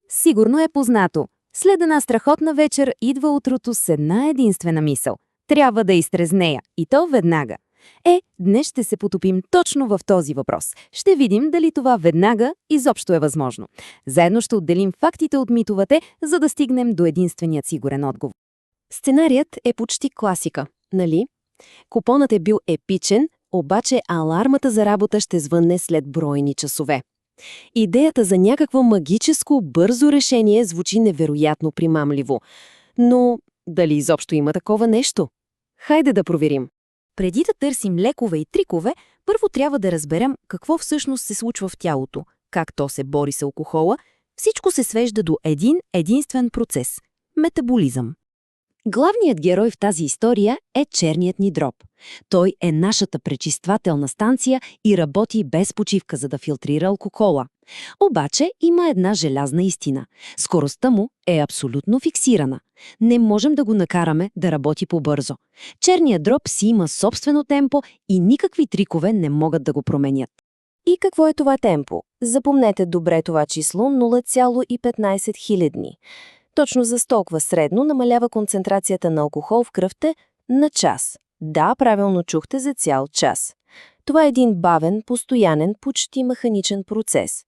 Сигурно е познато. След една страхотна вечер идва утрото с една единствена мисъл. Трябва да изтрезнея, и то веднага. Днес ще се потопим точно в този въпрос. Ще видим дали това веднага изобщо е възможно. Заедно ще отделим фактите от митовете, за да стигнем до единственият сигурен отговор. Сценарият е почти класика, нали? Купонът е бил епичен, обаче алармата за работа ще звънне след броени часове. Идеята за някакво магическо, бързо решение звучи невероятно примамливо. Но дали изобщо има такова нещо? Хайде да проверим. Преди да търсим лекове и трикове, първо трябва да разберем какво всъщност се случва в тялото, как то се бори с алкохола. Всичко се свежда до един единствен процес – метаболизъм. Главният герой в тази история е черният ни дроб. Той е нашата пречиствателна станция и работи без почивка, за да филтрира алкохола. Обаче има една желязна истина. Скоростта му е абсолютно фиксирана. Не можем да го накараме да работи по-бързо. Черният дроб си има собствено темпо и никакви трикове не могат да го променят. И какво е това темпо? Запомнете добре това число 0,15 хилядни. Точно за толкова средно намалява концентрацията на алкохол в кръвта на час. Да, правилно чухте, за цял час. Това е един бавен, постоянен, почти механичен процес.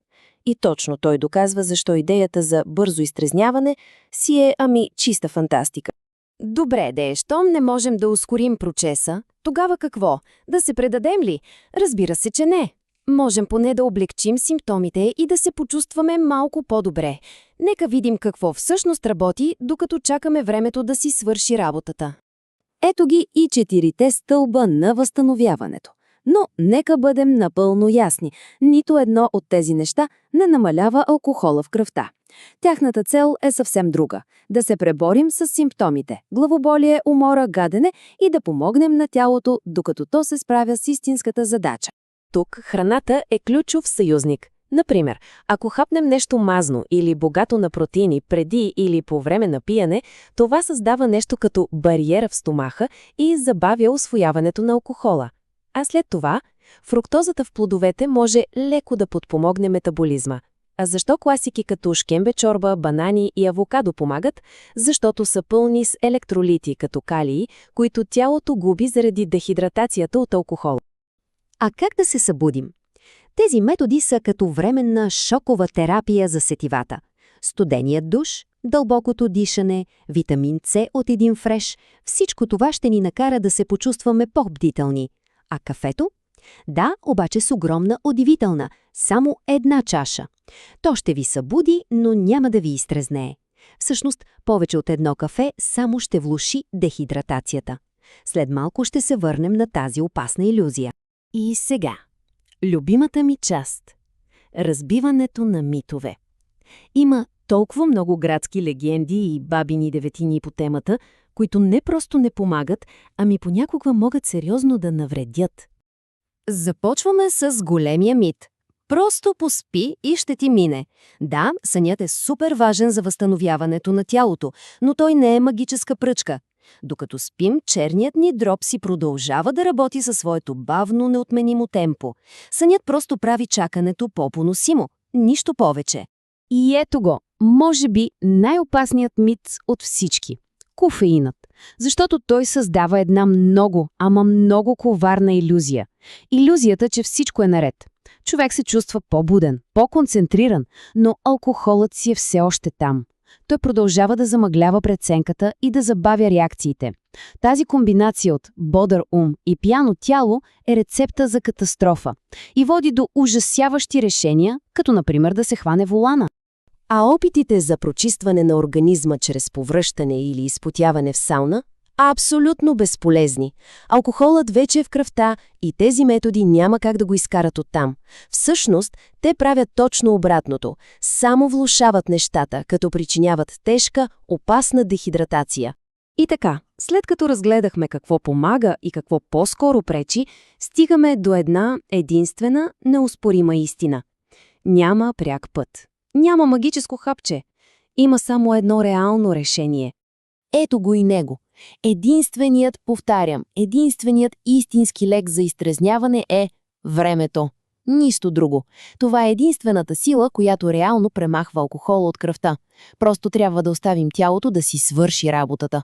И точно той доказва защо идеята за бързо изтрезняване си е, чиста фантастика. Добре, щом не можем да ускорим процеса, тогава какво? Да се предадем ли? Разбира се, че не. Можем поне да облегчим симптомите и да се почувстваме малко по-добре. Нека видим какво всъщност работи, докато чакаме времето да си свърши работата. Ето ги и 4 стълба на възстановяването. Но нека бъдем напълно ясни. Нито едно от тези неща не намалява алкохола в кръвта. Тяхната цел е съвсем друга – да се преборим с симптомите – главоболие, умора, гадене и да помогнем на тялото, докато то се справя с истинската задача. Тук храната е ключов съюзник. Например, ако хапнем нещо мазно или богато на протеини преди или по време на пиене, това създава нещо като бариера в стомаха и забавя усвояването на алкохола. А след това, фруктозата в плодовете може леко да подпомогне метаболизма. А защо класики като шкембе чорба, банани и авокадо помагат? Защото са пълни с електролити като калий, които тялото губи заради дехидратацията от алкохола. А как да се събудим? Тези методи са като временна шокова терапия за сетивата. Студеният душ, дълбокото дишане, витамин С от един фреш – всичко това ще ни накара да се почувстваме по-бдителни. А кафето? Да, обаче с огромна удивителна, само една чаша. То ще ви събуди, но няма да ви изтрезнее. Всъщност, повече от едно кафе само ще влоши дехидратацията. След малко ще се върнем на тази опасна илюзия. И сега. Любимата ми част – разбиването на митове. Има толкова много градски легенди и бабини деветини по темата, които не просто не помагат, понякога могат сериозно да навредят. Започваме с големия мит. Просто поспи и ще ти мине. Да, сънят е супер важен за възстановяването на тялото, но той не е магическа пръчка. Докато спим, черният ни дроб си продължава да работи със своето бавно, неотменимо темпо. Сънят просто прави чакането по-поносимо. Нищо повече. И ето го, може би най-опасният мит от всички – кофеинът. Защото той създава една много коварна илюзия. Илюзията, че всичко е наред. Човек се чувства по-буден, по-концентриран, но алкохолът си е все още там. Той продължава да замъглява преценката и да забавя реакциите. Тази комбинация от бодър ум и пияно тяло е рецепта за катастрофа и води до ужасяващи решения, като например да се хване волана. А опитите за прочистване на организма чрез повръщане или изпотяване в сауна – абсолютно безполезни. Алкохолът вече е в кръвта и тези методи няма как да го изкарат оттам. Всъщност, те правят точно обратното. Само влошават нещата, като причиняват тежка, опасна дехидратация. И така, след като разгледахме какво помага и какво по-скоро пречи, стигаме до една единствена, неоспорима истина. Няма пряк път. Няма магическо хапче. Има само едно реално решение. Ето го и него. Единственият истински лек за изтрезняване е времето. Нищо друго. Това е единствената сила, която реално премахва алкохола от кръвта. Просто трябва да оставим тялото да си свърши работата.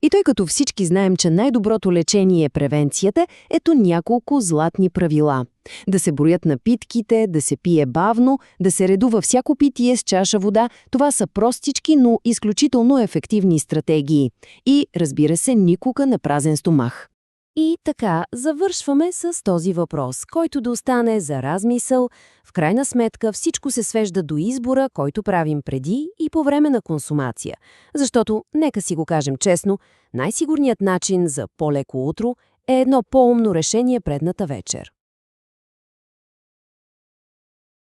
И тъй като всички знаем, че най-доброто лечение е превенцията, ето няколко златни правила. Да се броят напитките, да се пие бавно, да се редува всяко питие с чаша вода – това са простички, но изключително ефективни стратегии. И, разбира се, никога на празен стомах. И така, завършваме с този въпрос, който да остане за размисъл. В крайна сметка всичко се свежда до избора, който правим преди и по време на консумация. Защото, нека си го кажем честно, най-сигурният начин за по-леко утро е едно по-умно решение предната вечер.